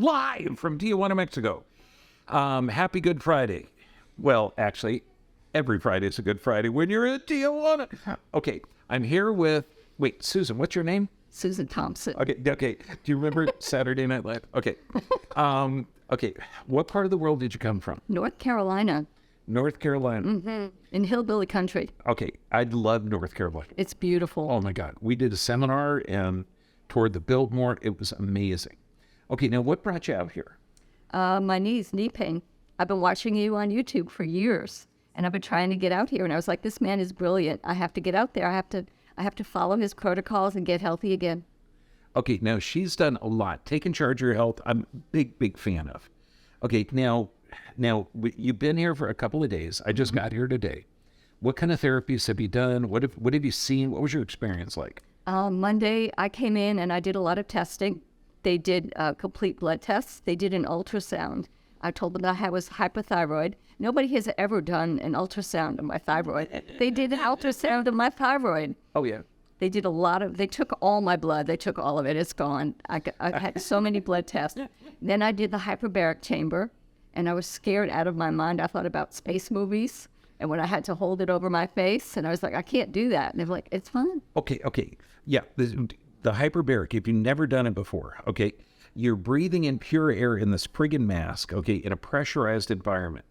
live from Tijuana, Mexico. Happy Good Friday. Well, actually, every Friday is a Good Friday when you're in Tijuana. Okay, I'm here with, wait, Susan, what's your name? Susan Thompson. Okay. Do you remember Saturday Night Live? Okay. Okay, what part of the world did you come from? North Carolina. North Carolina. Mm-hmm. In hillbilly country. Okay, I love North Carolina. It's beautiful. Oh my God. We did a seminar and toured the Biltmore. It was amazing. Okay, now what brought you out here? My knee pain. I've been watching you on YouTube for years, and I've been trying to get out here. And I was like, this man is brilliant. I have to get out there. I have to follow his protocols and get healthy again. Okay, now she's done a lot. Taking charge of your health, I'm a big fan of. Okay, now you've been here for a couple of days. I just got here today. What kind of therapies have you done? What have you seen? What was your experience like? Monday, I came in and I did a lot of testing. They did complete blood tests. They did an ultrasound. I told them that I was hypothyroid. Nobody has ever done an ultrasound of my thyroid. They did an ultrasound of my thyroid. Oh, yeah. They did they took all my blood. They took all of it. It's gone. I had so many blood tests. Then I did the hyperbaric chamber, and I was scared out of my mind. I thought about space movies, and when I had to hold it over my face, and I was like, I can't do that. And they were like, it's fine. Okay. Yeah, the hyperbaric, if you've never done it before, okay, you're breathing in pure air in this friggin' mask, okay, in a pressurized environment.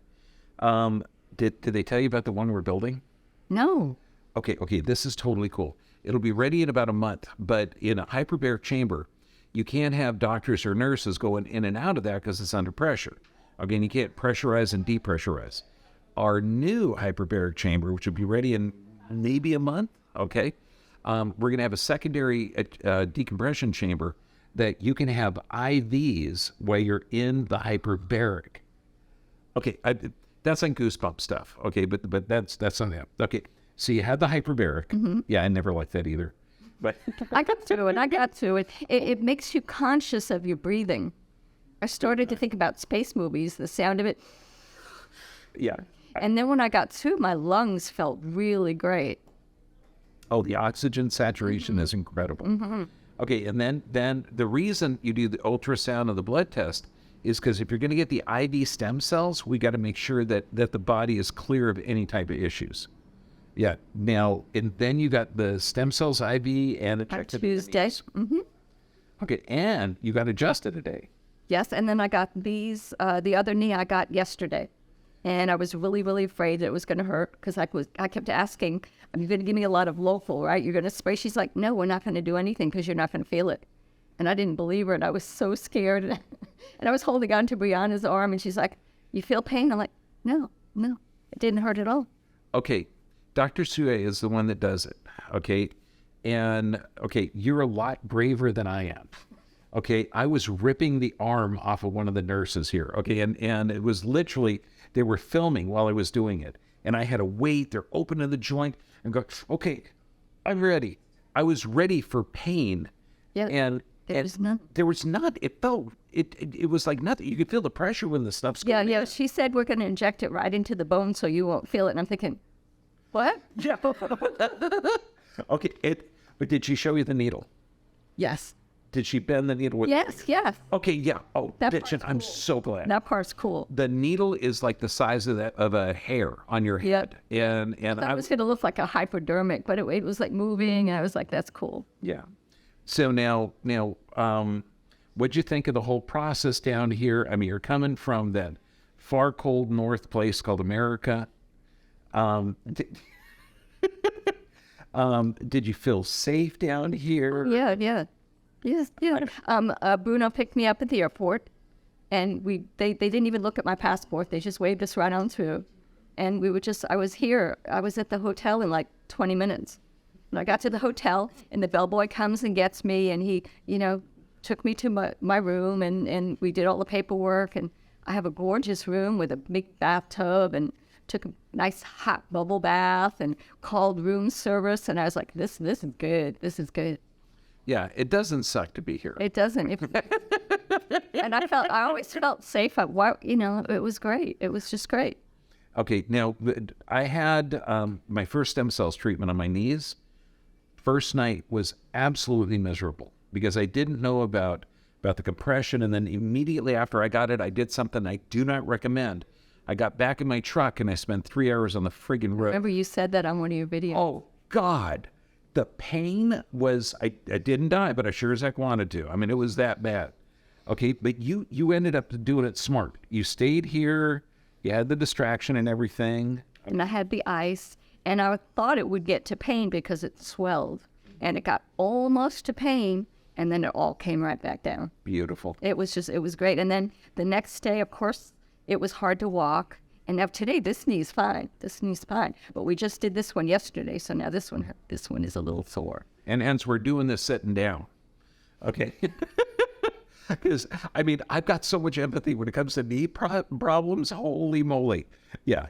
Did they tell you about the one we're building? No. Okay, this is totally cool. It'll be ready in about a month, but in a hyperbaric chamber, you can't have doctors or nurses going in and out of that because it's under pressure. Again, you can't pressurize and depressurize. Our new hyperbaric chamber, which will be ready in maybe a month, okay, we're going to have a secondary decompression chamber that you can have IVs while you're in the hyperbaric. Okay, that's like goosebump stuff, okay, but that's on that. Okay. So you had the hyperbaric. Mm-hmm. Yeah, I never liked that either. But I got to it. It makes you conscious of your breathing. I started to think about space movies, the sound of it. Yeah. And then when I got to, my lungs felt really great. Oh, the oxygen saturation is incredible. Mm-hmm. Okay, and then the reason you do the ultrasound of the blood test is because if you're going to get the IV stem cells, we got to make sure that the body is clear of any type of issues. Yeah. Now, and then you got the stem cells IV and injected Tuesday. Mm-hmm. Okay, and you got adjusted today. Yes, and then I got these. The other knee I got yesterday, and I was really, really afraid that it was going to hurt because I kept asking, "You're going to give me a lot of local, right? You're going to spray?" She's like, "No, we're not going to do anything because you're not going to feel it." And I didn't believe her, and I was so scared. And I was holding on to Brianna's arm, and she's like, "You feel pain?" I'm like, "No, it didn't hurt at all." Okay. Dr. Sue is the one that does it, okay? And, okay, you're a lot braver than I am, okay? I was ripping the arm off of one of the nurses here, okay? And it was literally, they were filming while I was doing it. And I had to wait, they're opening the joint and go, okay, I'm ready. I was ready for pain. Yeah, and there was none. There was not. It felt, it was like nothing. You could feel the pressure when the stuff's going Yeah, she said we're going to inject it right into the bone so you won't feel it. And I'm thinking, what? Yeah. Okay. But did she show you the needle? Yes. Did she bend the needle? Yes. Okay, yeah. Oh, that bitchin', cool. I'm so glad. That part's cool. The needle is like the size of a hair on your head. Yep. And I was going to look like a hypodermic, but it was like moving, and I was like, that's cool. Yeah. So now, what'd you think of the whole process down here? I mean, you're coming from that far cold north place called America. Did you feel safe down here? Yeah. Yes. Bruno picked me up at the airport, and they didn't even look at my passport. They just waved us right on through, and I was at the hotel in like 20 minutes. And I got to the hotel, and the bellboy comes and gets me, and he, took me to my room, and we did all the paperwork, and I have a gorgeous room with a big bathtub, and took a nice hot bubble bath and called room service, and I was like, this is good. This is good. Yeah, it doesn't suck to be here. It doesn't. And I always felt safe. It was great. It was just great. Okay, now I had my first stem cells treatment on my knees. First night was absolutely miserable because I didn't know about about the compression. And then immediately after I got it, I did something I do not recommend. I got back in my truck and I spent 3 hours on the friggin' road. Remember you said that on one of your videos. Oh, God. The pain was, I didn't die, but I sure as heck wanted to. I mean, it was that bad. Okay, but you ended up doing it smart. You stayed here, you had the distraction and everything. And I had the ice, and I thought it would get to pain because it swelled. And it got almost to pain, and then it all came right back down. Beautiful. It was great. And then the next day, of course, it was hard to walk. And now today, this knee's fine. This knee's fine. But we just did this one yesterday, so now this one is a little sore. And hence, we're doing this sitting down. Okay. Because, I mean, I've got so much empathy when it comes to knee problems. Holy moly. Yeah.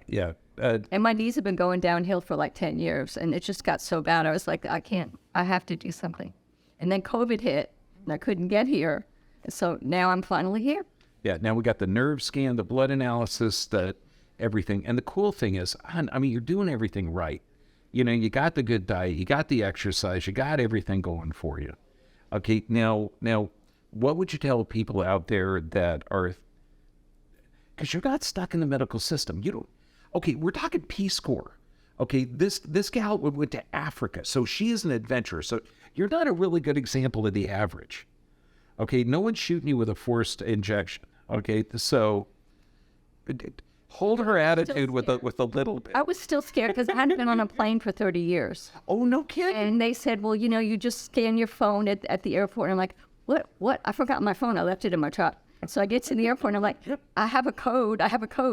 And my knees have been going downhill for like 10 years, and it just got so bad. I was like, I have to do something. And then COVID hit, and I couldn't get here. So now I'm finally here. Yeah, now we got the nerve scan, the blood analysis, everything. And the cool thing is, I mean, you're doing everything right. You know, you got the good diet, you got the exercise, you got everything going for you. Okay, now, what would you tell people out there that are, because you're not stuck in the medical system. You don't, okay, we're talking Peace Corps. Okay, this gal went to Africa, so she is an adventurer. So you're not a really good example of the average. Okay, no one's shooting you with a forced injection. Okay, so hold her attitude with a little bit. I was still scared because I hadn't been on a plane for 30 years. Oh, no kidding. And they said, well, you just scan your phone at the airport. And I'm like, what? I forgot my phone. I left it in my truck. So I get to the airport and I'm like, I have a code.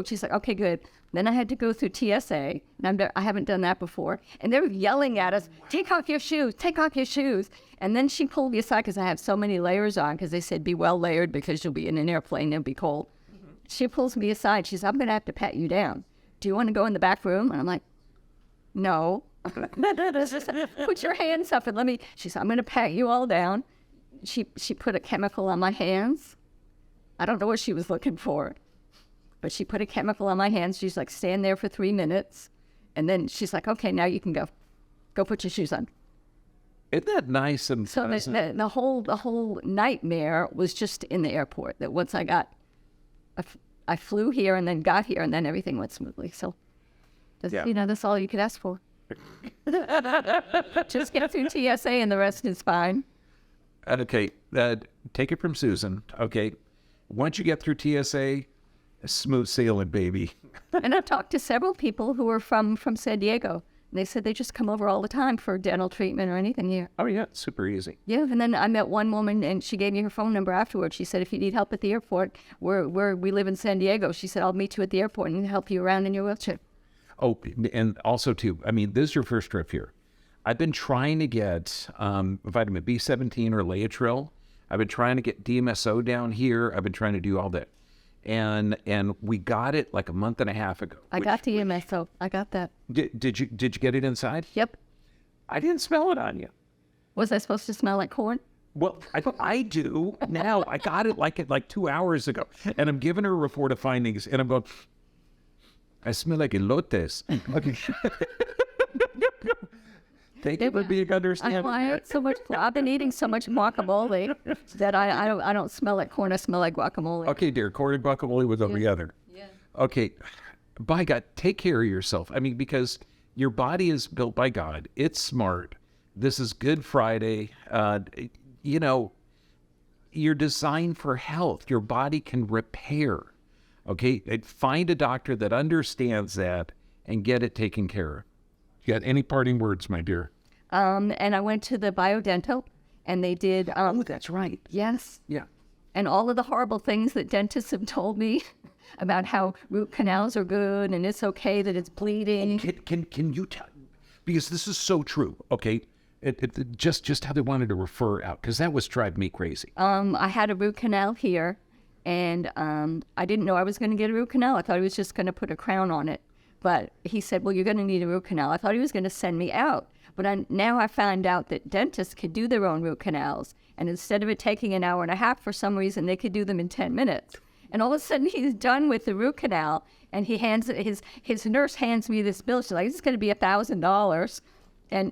She's like, okay, good. Then I had to go through TSA. And I haven't done that before. And they were yelling at us, take off your shoes, take off your shoes. And then she pulled me aside because I have so many layers on, because they said be well layered because you'll be in an airplane, it'll be cold. Mm-hmm. She pulls me aside. She says, I'm going to have to pat you down. Do you want to go in the back room? And I'm like, no. Put your hands up and let me. She said, I'm going to pat you all down. She put a chemical on my hands. I don't know what she was looking for, but she put a chemical on my hands. She's like, stand there for 3 minutes. And then she's like, okay, now you can go. Go put your shoes on. Isn't that nice? And so the whole nightmare was just in the airport. That once I flew here and then got here and then everything went smoothly. So, that's all you could ask for. Just get through TSA and the rest is fine. Okay, take it from Susan. Okay, once you get through TSA, smooth sailing, baby. And I've talked to several people who are from San Diego. They said they just come over all the time for dental treatment or anything here. Oh, yeah, super easy. Yeah, and then I met one woman, and she gave me her phone number afterwards. She said, if you need help at the airport, we live in San Diego. She said, I'll meet you at the airport and help you around in your wheelchair. Oh, and also, too, I mean, this is your first trip here. I've been trying to get vitamin B17 or Laetrile. I've been trying to get DMSO down here. I've been trying to do all that. And we got it like a month and a half ago. I got DMSO. I got that. Did you get it inside? Yep. I didn't smell it on you. Was I supposed to smell like corn? Well, I do now. I got it like 2 hours ago, and I'm giving her a report of findings, and I'm going, I smell like elotes. Okay. Thank you for being understanding. I've been eating so much guacamole that I don't smell like corn. I smell like guacamole. Okay, dear. Corn and guacamole was over the other. Yeah. Okay. By God, take care of yourself. I mean, because your body is built by God. It's smart. This is Good Friday. You're designed for health. Your body can repair. Okay? Find a doctor that understands that and get it taken care of. You got any parting words, my dear? And I went to the biodental, and they did. Oh, that's right. Yes. Yeah. And all of the horrible things that dentists have told me about how root canals are good and it's okay that it's bleeding. Can you tell? Because this is so true. Okay. Just how they wanted to refer out, because that was driving me crazy. I had a root canal here, and I didn't know I was going to get a root canal. I thought he was just going to put a crown on it. But he said, well, you're going to need a root canal. I thought he was going to send me out. But now I found out that dentists could do their own root canals. And instead of it taking an hour and a half, for some reason, they could do them in 10 minutes. And all of a sudden, he's done with the root canal. And he his nurse hands me this bill. She's like, it's going to be $1,000.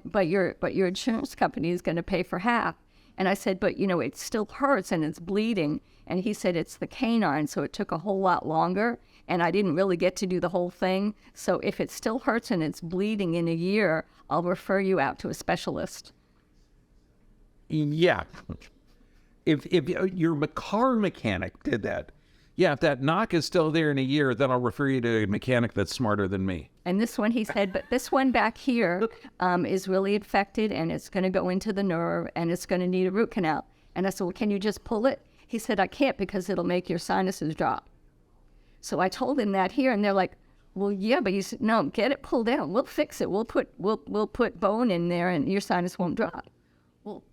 But your insurance company is going to pay for half. And I said, but, it still hurts and it's bleeding. And he said, it's the canine, so it took a whole lot longer. And I didn't really get to do the whole thing. So if it still hurts and it's bleeding in a year, I'll refer you out to a specialist. Yeah. If your car mechanic did that, yeah, if that knock is still there in a year, then I'll refer you to a mechanic that's smarter than me. And this one, he said, but this one back here is really infected and it's going to go into the nerve and it's going to need a root canal. And I said, well, can you just pull it? He said, I can't because it'll make your sinuses drop. So I told him that here, and they're like, well, yeah, but he said, no, get it pulled out. We'll fix it. We'll put bone in there and your sinus won't drop. Well,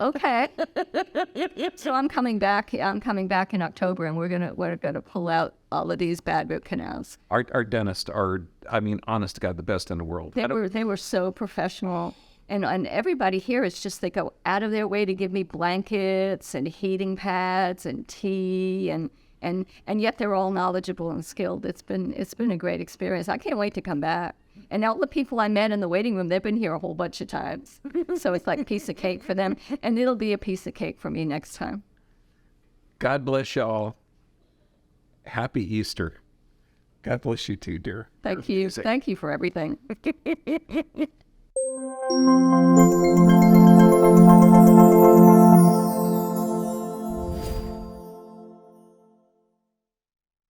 okay. So I'm coming back in October, and we're gonna pull out all of these bad root canals. Our dentists are, honest to God, the best in the world. They were so professional. And everybody here is just, they go out of their way to give me blankets and heating pads and tea and yet they're all knowledgeable and skilled. It's been a great experience. I can't wait to come back. And all the people I met in the waiting room, they've been here a whole bunch of times. So it's like a piece of cake for them. And it'll be a piece of cake for me next time. God bless y'all. Happy Easter. God bless you too, dear. Thank you. Thank you for everything.